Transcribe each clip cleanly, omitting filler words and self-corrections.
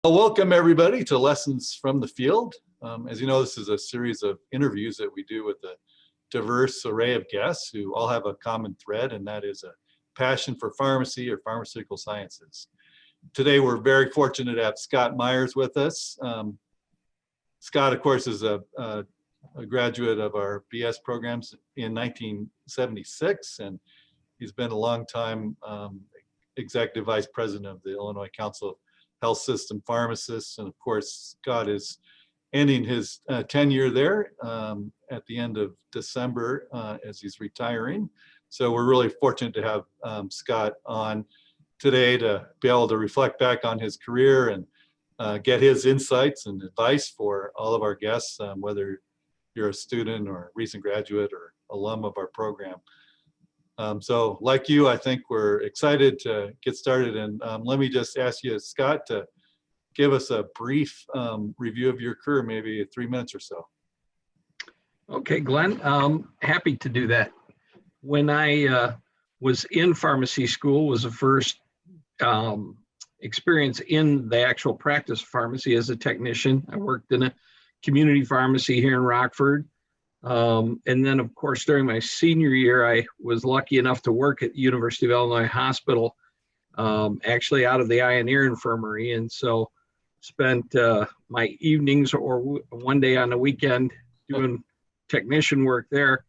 Well, welcome everybody to Lessons from the Field. As you know, this is a series of interviews that we do with a diverse array of guests who all have a common thread, and that is a passion for pharmacy or pharmaceutical sciences. Today, we're very fortunate to have Scott Meyers with us. Scott, of course, is a graduate of our BS programs in 1976, and he's been a long time executive vice president of the Illinois Council of Health System Pharmacists. And of course, Scott is ending his tenure there at the end of December as he's retiring. So we're really fortunate to have Scott on today to be able to reflect back on his career and get his insights and advice for all of our guests, whether you're a student or a recent graduate or alum of our program. So like you, I think we're excited to get started. And let me just ask you, Scott, to give us a brief review of your career, maybe 3 minutes or so. Okay, Glenn, happy to do that. When I was in pharmacy school, was the first experience in the actual practice of pharmacy as a technician. I worked in a community pharmacy here in Rockford. And then, of course, during my senior year, I was lucky enough to work at the University of Illinois Hospital, actually out of the eye and ear infirmary. And so spent my evenings or one day on the weekend doing technician work there.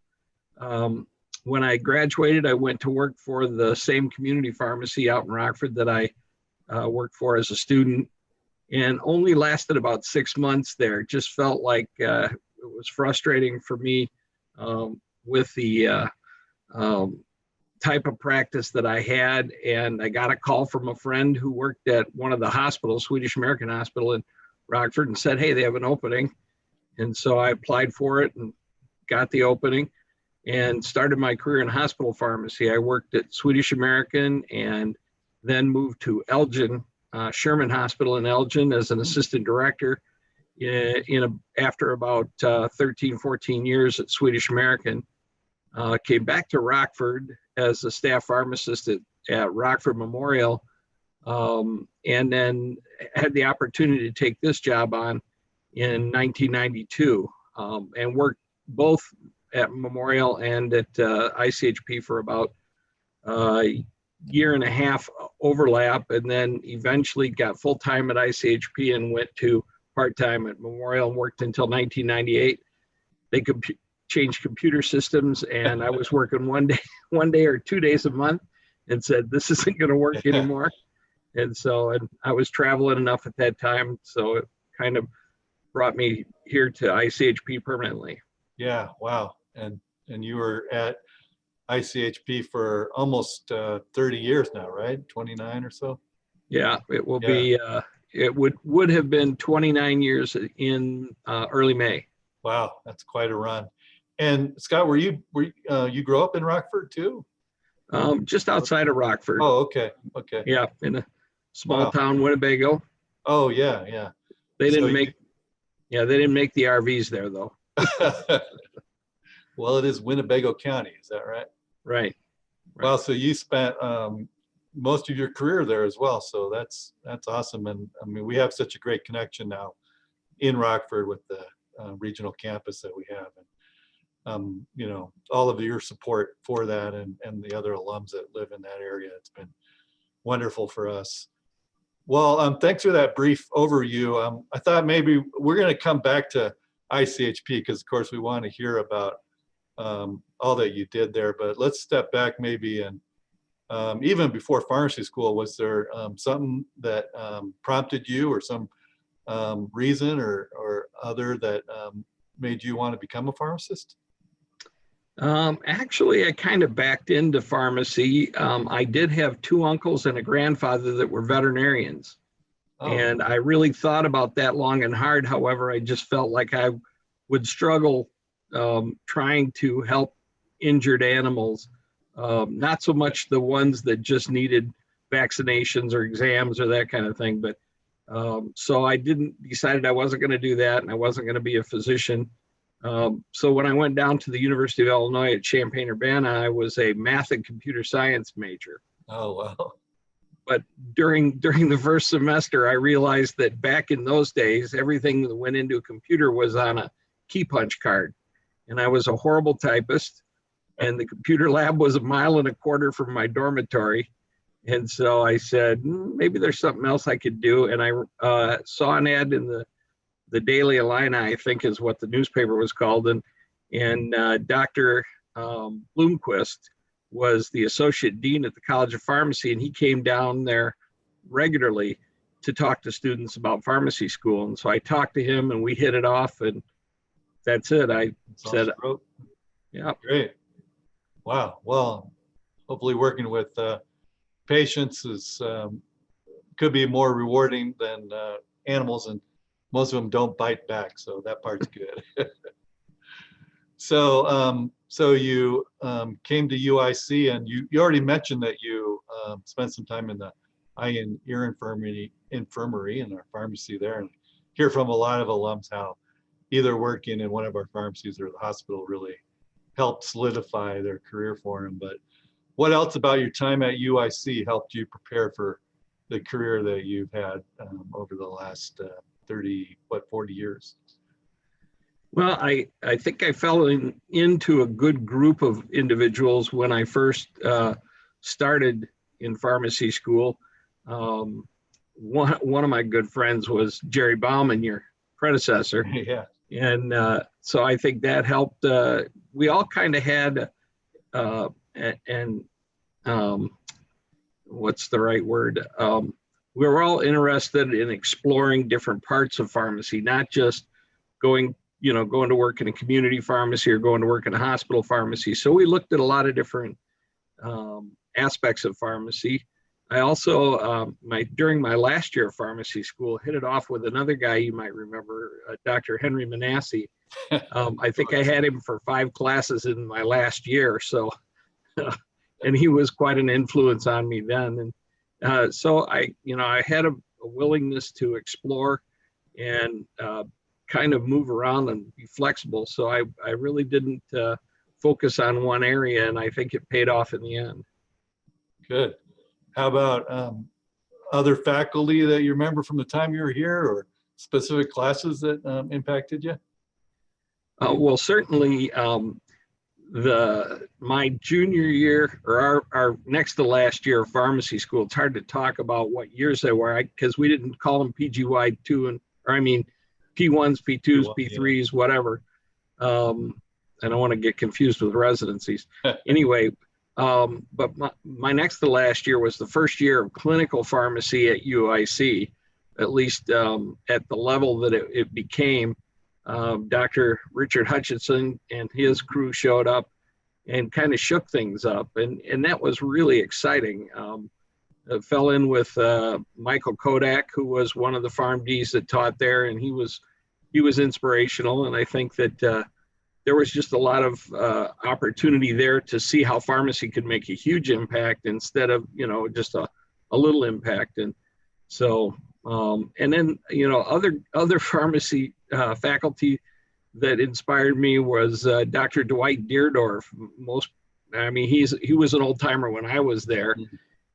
When I graduated, I went to work for the same community pharmacy out in Rockford that I worked for as a student, and only lasted about 6 months there. Just felt like it was frustrating for me with the type of practice that I had. And I got a call from a friend who worked at one of the hospitals, Swedish American Hospital in Rockford, and said, hey, they have an opening. And so I applied for it and got the opening and started my career in hospital pharmacy. I worked at Swedish American and then moved to Elgin, Sherman Hospital in Elgin as an assistant director. After about 13, 14 years at Swedish American, came back to Rockford as a staff pharmacist at Rockford Memorial, and then had the opportunity to take this job on in 1992, and worked both at Memorial and at ICHP for about a year and a half overlap, and then eventually got full-time at ICHP and went to part-time at Memorial and worked until 1998. They changed computer systems, and I was working one day or 2 days a month, and said, this isn't going to work anymore. And I was traveling enough at that time, so it kind of brought me here to ICHP permanently. Yeah, wow. And you were at ICHP for almost 30 years now, right? 29 or so? Yeah, it will be. It would have been 29 years in early May. Wow, that's quite a run. And Scott, you grew up in Rockford too? Just outside of Rockford. Oh, okay. Yeah, in a small town, Winnebago. Oh, yeah. They didn't make the RVs there though. Well, it is Winnebago County, is that right? Right. Well, so you spent most of your career there as well, so that's awesome. And I mean, we have such a great connection now in Rockford with the regional campus that we have, and you know, all of your support for that, and the other alums that live in that area. It's been wonderful for us. Well, thanks for that brief overview. I thought maybe we're going to come back to ICHP because, of course, we want to hear about all that you did there. But let's step back maybe, and even before pharmacy school, was there something that prompted you, or some reason or other that made you want to become a pharmacist? Actually, I kind of backed into pharmacy. I did have two uncles and a grandfather that were veterinarians. Oh. And I really thought about that long and hard. However, I just felt like I would struggle trying to help injured animals. Not so much the ones that just needed vaccinations or exams or that kind of thing. But so I decided I wasn't going to do that, and I wasn't going to be a physician. So when I went down to the University of Illinois at Champaign-Urbana, I was a math and computer science major. Oh, wow. but during the first semester, I realized that back in those days, everything that went into a computer was on a key punch card. And I was a horrible typist, and the computer lab was 1.25 miles from my dormitory. And so I said, maybe there's something else I could do. And I saw an ad in the Daily Illini, I think is what the newspaper was called. And Dr. Bloomquist was the associate dean at the College of Pharmacy, and he came down there regularly to talk to students about pharmacy school. And so I talked to him, and we hit it off, and that's it. I said, yeah. Great. Wow. Well, hopefully working with patients is could be more rewarding than animals, and most of them don't bite back, so that part's good. So you came to UIC, and you already mentioned that you spent some time in the eye and ear infirmary in our pharmacy there, and hear from a lot of alums how either working in one of our pharmacies or the hospital really helped solidify their career for them. But what else about your time at UIC helped you prepare for the career that you've had over the last 40 years? Well, I think I fell into a good group of individuals when I first started in pharmacy school. One of my good friends was Jerry Bauman, your predecessor. Yeah. And so I think that helped. We all kind of had, what's the right word? We were all interested in exploring different parts of pharmacy, not just going to work in a community pharmacy or going to work in a hospital pharmacy. So we looked at a lot of different aspects of pharmacy. I also, during my last year of pharmacy school, hit it off with another guy you might remember, Dr. Henry Manassi. I think I had him for 5 classes in my last year. So, and he was quite an influence on me then. And so I had a willingness to explore and kind of move around and be flexible. So I really didn't focus on one area, and I think it paid off in the end. Good. How about other faculty that you remember from the time you were here, or specific classes that impacted you? Well, certainly my junior year, or our next to last year of pharmacy school, it's hard to talk about what years they were, because we didn't call them PGY P1s, P2s, P3s, whatever. I don't want to get confused with residencies. Anyway, but my next to last year was the first year of clinical pharmacy at UIC, at least at the level that it became. Dr. Richard Hutchinson and his crew showed up and kind of shook things up. And that was really exciting. I fell in with Michael Kodak, who was one of the PharmDs that taught there, and he was inspirational. And I think that there was just a lot of opportunity there to see how pharmacy could make a huge impact instead of just a little impact. And so and then other pharmacy faculty that inspired me was Dr. Dwight Deerdorf. He was an old timer when I was there.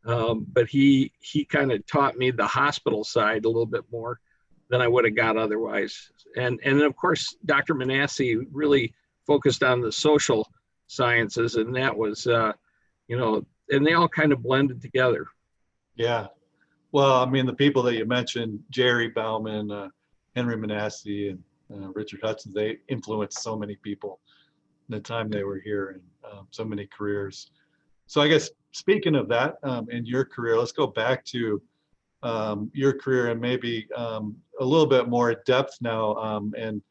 But he kind of taught me the hospital side a little bit more than I would have got otherwise. And then of course, Dr. Manassi really focused on the social sciences, and that was, and they all kind of blended together. Yeah. Well, the people that you mentioned, Jerry Bauman, Henry Manassi, and Richard Hudson, they influenced so many people in the time they were here, and so many careers. So I guess speaking of that, in your career, let's go back to your career and maybe a little bit more depth now, and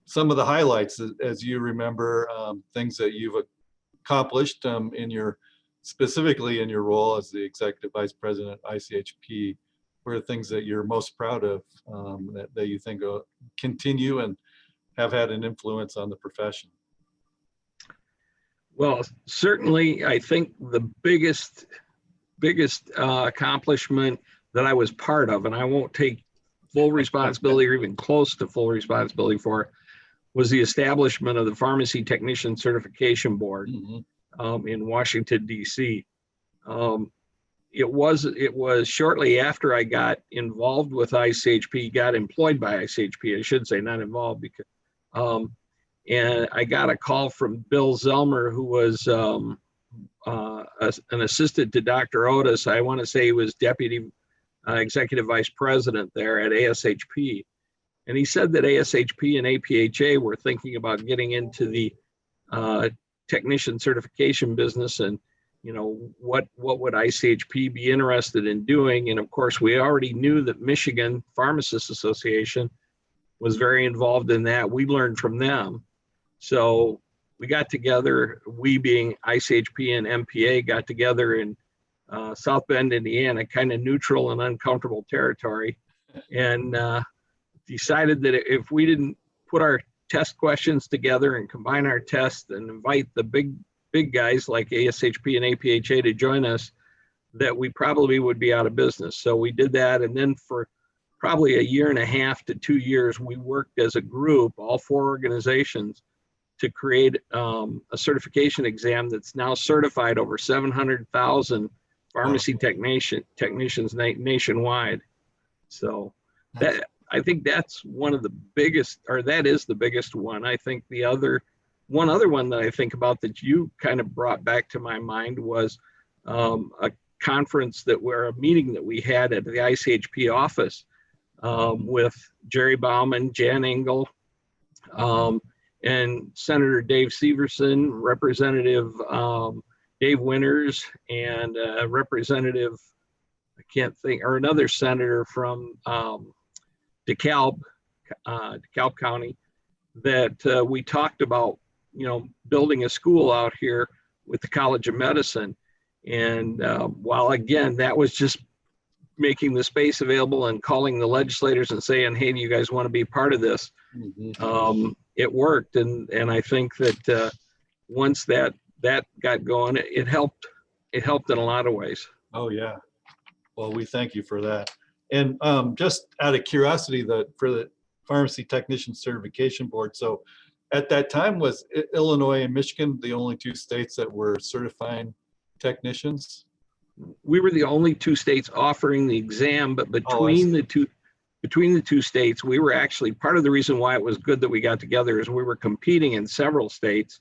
some of the highlights as you remember, things that you've accomplished specifically in your role as the Executive Vice President at ICHP. What are the things that you're most proud of that you think will continue and have had an influence on the profession? Well, certainly, I think the biggest accomplishment that I was part of, and I won't take full responsibility or even close to full responsibility for, was the establishment of the Pharmacy Technician Certification Board in Washington, D.C. it was shortly after I got involved with ICHP, got employed by ICHP, I should say, not involved, because and I got a call from Bill Zelmer, who was an assistant to Dr. Otis. I want to say he was deputy executive vice president there at ASHP. And he said that ASHP and APHA were thinking about getting into the technician certification business, and what would ICHP be interested in doing. And of course, we already knew that Michigan Pharmacists Association was very involved in that. We learned from them. So we got together, we being ICHP and MPA, got together in South Bend, Indiana, kind of neutral and uncomfortable territory, and decided that if we didn't put our test questions together and combine our tests and invite the big guys like ASHP and APHA to join us, that we probably would be out of business. So we did that, and then for probably a year and a half to 2 years, we worked as a group, all 4 organizations, to create a certification exam that's now certified over 700,000 pharmacy technicians nationwide. So that, I think that's one of the biggest, or that is the biggest one. I think one other one that I think about that you kind of brought back to my mind was a conference a meeting that we had at the ICHP office with Jerry Bauman, Jan Engel, and Senator Dave Severson, Representative Dave Winters, and Representative, I can't think, or another senator from DeKalb County, that we talked about, building a school out here with the College of Medicine. And while again, that was just making the space available and calling the legislators and saying, hey, do you guys want to be part of this? It worked. And I think that once that got going, it helped in a lot of ways. Oh, yeah. Well, we thank you for that. And just out of curiosity, for the Pharmacy Technician Certification Board, so at that time, was Illinois and Michigan the only 2 states that were certifying technicians? We were the only 2 states offering the exam, but between the two states, we were actually, part of the reason why it was good that we got together is we were competing in several states,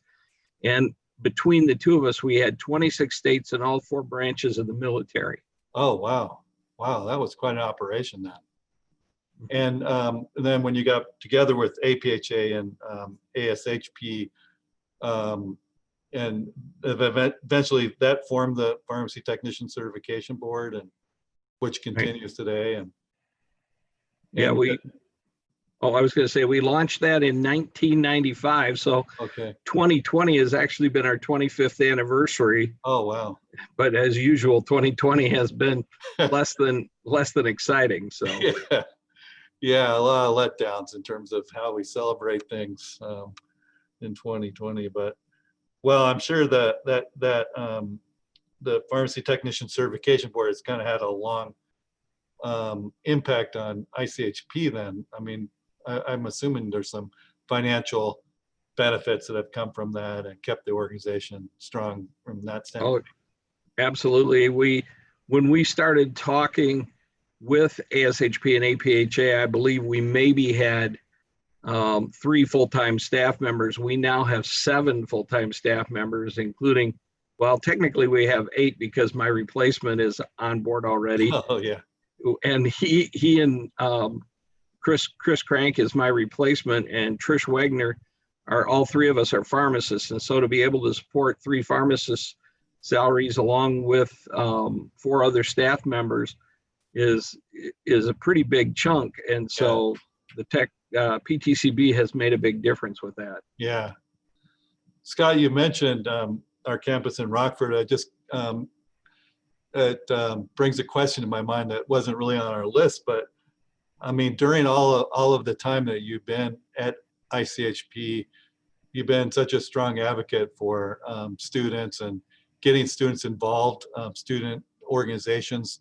and between the 2 of us, we had 26 states and all 4 branches of the military. Oh, wow. Wow, that was quite an operation then. And then when you got together with APHA and ASHP, and eventually that formed the Pharmacy Technician Certification Board, and which continues today. And yeah, I was going to say we launched that in 1995. So okay, 2020 has actually been our 25th anniversary. Oh, wow. But as usual, 2020 has been less than exciting. So yeah, a lot of letdowns in terms of how we celebrate things in 2020. But well, I'm sure that the Pharmacy Technician Certification Board has kind of had a long impact on ICHP then. I mean, I'm assuming there's some financial benefits that have come from that and kept the organization strong from that standpoint. Oh, absolutely. When we started talking with ASHP and APHA, I believe we maybe had 3 full-time staff members. We now have 7 full-time staff members, including, well, technically we have 8 because my replacement is on board already. Oh, yeah. And he and Chris Crank is my replacement, and Trish Wagner are, all 3 of us are pharmacists. And so to be able to support 3 pharmacists' salaries along with 4 other staff members is a pretty big chunk. And so the PTCB has made a big difference with that. Yeah. Scott, you mentioned our campus in Rockford. It brings a question to my mind that wasn't really on our list, but I mean, during all of the time that you've been at ICHP, you've been such a strong advocate for students and getting students involved, student organizations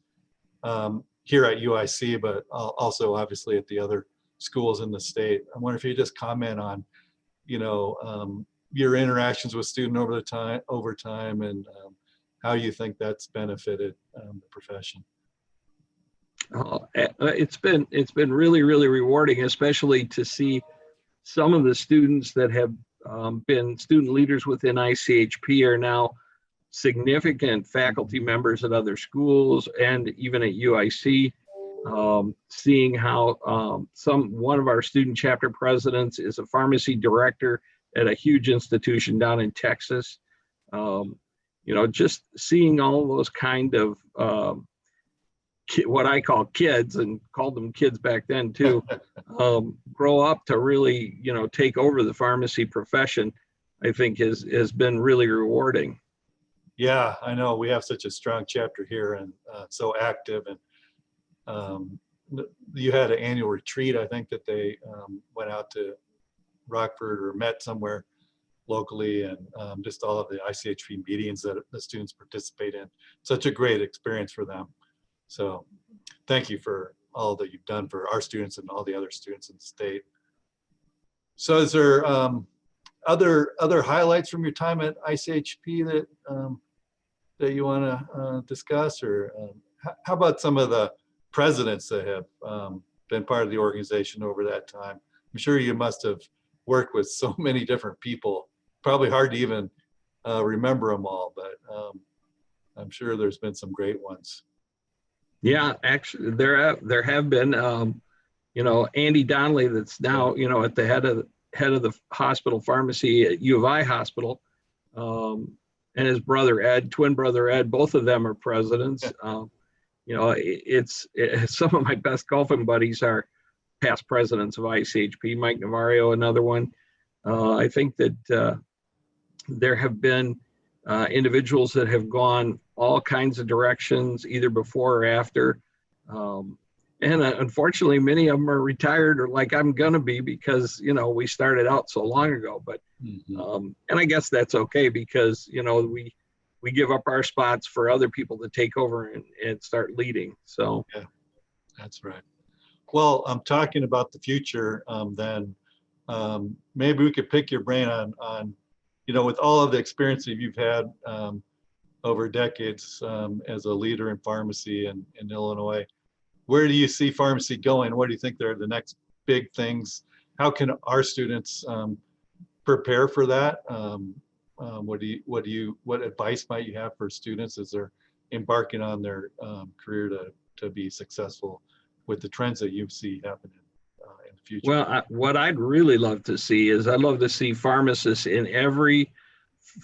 here at UIC, but also obviously at the other schools in the state. I wonder if you just comment on, your interactions with students over time, and how you think that's benefited the profession. It's been really, really rewarding, especially to see some of the students that have been student leaders within ICHP are now significant faculty members at other schools and even at UIC. Seeing how one of our student chapter presidents is a pharmacy director at a huge institution down in Texas. Just seeing all those kind of what I call kids, and called them kids back then too, grow up to really, take over the pharmacy profession, I think has been really rewarding. Yeah, I know. We have such a strong chapter here and so active. And you had an annual retreat, I think, that they went out to Rockford or met somewhere locally, and just all of the ICHP meetings that the students participate in. Such a great experience for them. So thank you for all that you've done for our students and all the other students in the state. So is there other highlights from your time at ICHP that you want to discuss, or how about some of the presidents that have been part of the organization over that time? I'm sure you must have worked with so many different people. Probably hard to even remember them all, but I'm sure there's been some great ones. Yeah, actually, there have been, Andy Donnelly, that's now, at the head of the hospital pharmacy at U of I Hospital, and his brother Ed, twin brother Ed, both of them are presidents. It's some of my best golfing buddies are past presidents of ICHP. Mike Navario, another one. I think that there have been individuals that have gone all kinds of directions, either before or after. And unfortunately, many of them are retired, or like I'm going to be, because, we started out so long ago. But and I guess that's okay, because, we give up our spots for other people to take over and start leading. So yeah, that's right. Well, I'm talking about the future. Then maybe we could pick your brain on with all of the experience that you've had over decades as a leader in pharmacy in Illinois, where do you see pharmacy going? What do you think are the next big things? How can our students prepare for that? What advice might you have for students as they're embarking on their career to be successful with the trends that you see happening in the future? Well, what I'd really love to see is I'd love to see pharmacists in every,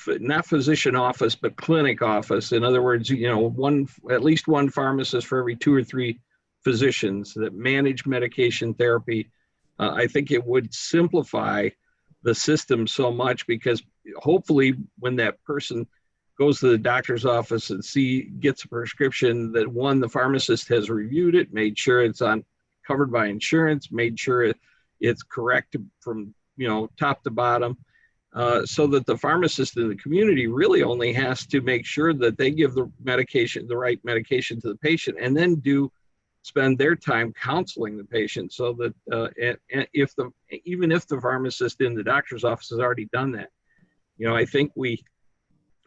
not physician office, but clinic office. In other words, at least one pharmacist for every 2 or 3 physicians that manage medication therapy. I think it would simplify the system so much, because hopefully when that person goes to the doctor's office and gets a prescription, that the pharmacist has reviewed it, made sure it's covered by insurance, made sure it's correct from top to bottom, so that the pharmacist in the community really only has to make sure that they give the right medication to the patient, and then spend their time counseling the patient, so that even if the pharmacist in the doctor's office has already done that. I think we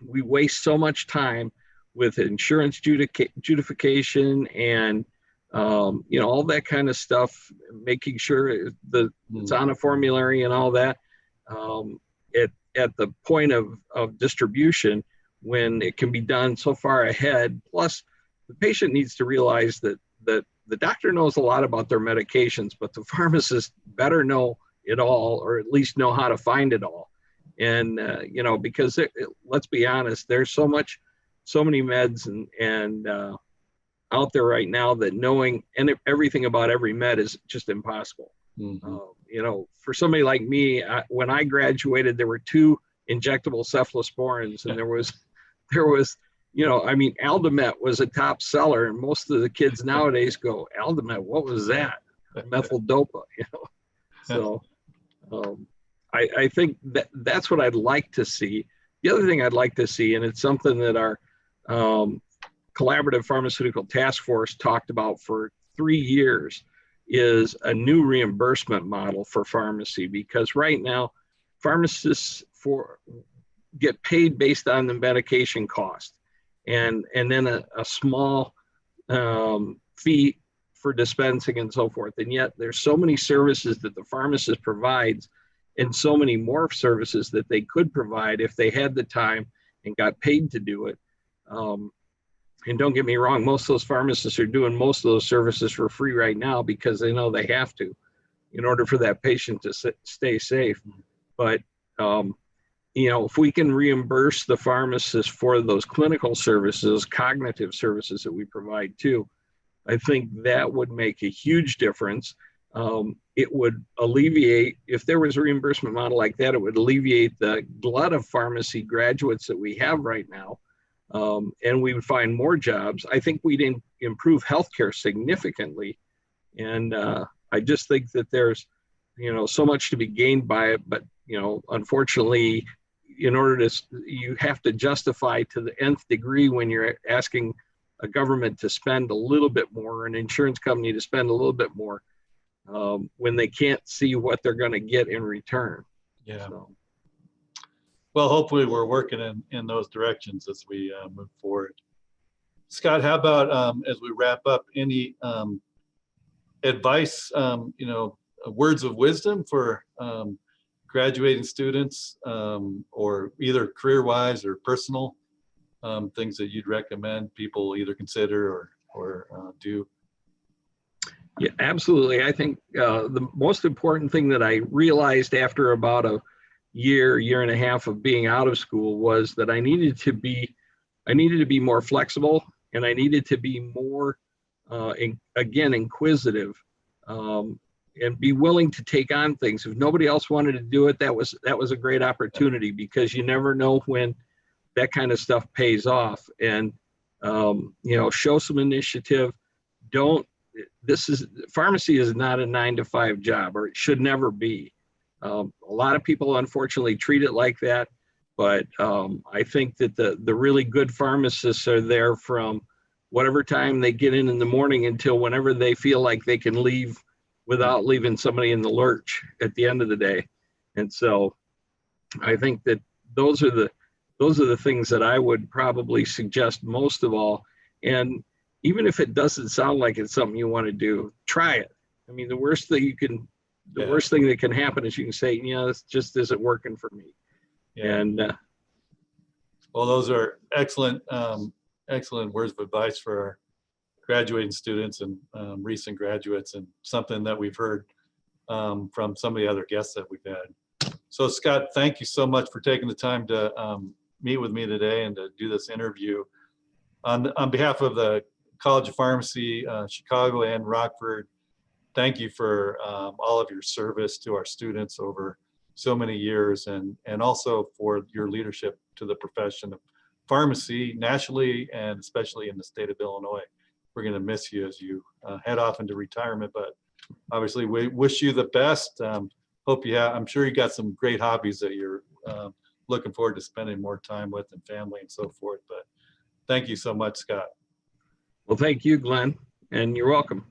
waste so much time with insurance justification and all that kind of stuff, making sure that it's on a formulary and all that at the point of distribution, when it can be done so far ahead. Plus, the patient needs to realize that the doctor knows a lot about their medications, but the pharmacist better know it all, or at least know how to find it all. And, because let's be honest, there's so many meds and out there right now that knowing everything about every med is just impossible. For somebody like me, when I graduated, there were 2 injectable cephalosporins, and there was Aldamet was a top seller, and most of the kids nowadays go, Aldamet, what was that? Methyl dopa, So I think that's what I'd like to see. The other thing I'd like to see, and it's something that our collaborative pharmaceutical task force talked about for 3 years, is a new reimbursement model for pharmacy, because right now pharmacists get paid based on the medication cost. and then a small fee for dispensing and so forth. And yet there's so many services that the pharmacist provides and so many more services that they could provide if they had the time and got paid to do it. And don't get me wrong, most of those pharmacists are doing most of those services for free right now because they know they have to in order for that patient to stay safe. But, if we can reimburse the pharmacist for those clinical services, cognitive services that we provide too, I think that would make a huge difference. It would alleviate, if there was a reimbursement model like that, it would alleviate the glut of pharmacy graduates that we have right now. And we would find more jobs. I think we'd improve healthcare significantly. And I just think that there's, so much to be gained by it. But, unfortunately, in order to, you have to justify to the nth degree when you're asking a government to spend a little bit more, an insurance company to spend a little bit more, when they can't see what they're going to get in return. Yeah. So. Well, hopefully we're working in those directions as we move forward. Scott, how about as we wrap up, any advice, words of wisdom for graduating students, or either career-wise or personal things that you'd recommend people either consider or do? Yeah, absolutely. I think the most important thing that I realized after about a year and a half of being out of school was that I needed to be more flexible, and I needed to be more, inquisitive, and be willing to take on things. If nobody else wanted to do it, that was a great opportunity, because you never know when that kind of stuff pays off. And show some initiative. Pharmacy is not a 9-to-5 job, or it should never be. A lot of people unfortunately treat it like that, but I think that the really good pharmacists are there from whatever time they get in the morning until whenever they feel like they can leave without leaving somebody in the lurch at the end of the day. And so I think that those are the things that I would probably suggest most of all. And even if it doesn't sound like it's something you want to do, try it. I mean, the worst thing that can happen is you can say, this just isn't working for me. Yeah. And well, those are excellent words of advice for our graduating students and recent graduates, and something that we've heard from some of the other guests that we've had. So Scott, thank you so much for taking the time to meet with me today and to do this interview. On behalf of the College of Pharmacy, Chicago and Rockford, thank you for all of your service to our students over so many years, and also for your leadership to the profession of pharmacy nationally and especially in the state of Illinois. We're going to miss you as you head off into retirement, but obviously we wish you the best. I'm sure you got some great hobbies that you're looking forward to spending more time with, and family and so forth. But thank you so much, Scott. well, thank you, Glenn, and you're welcome.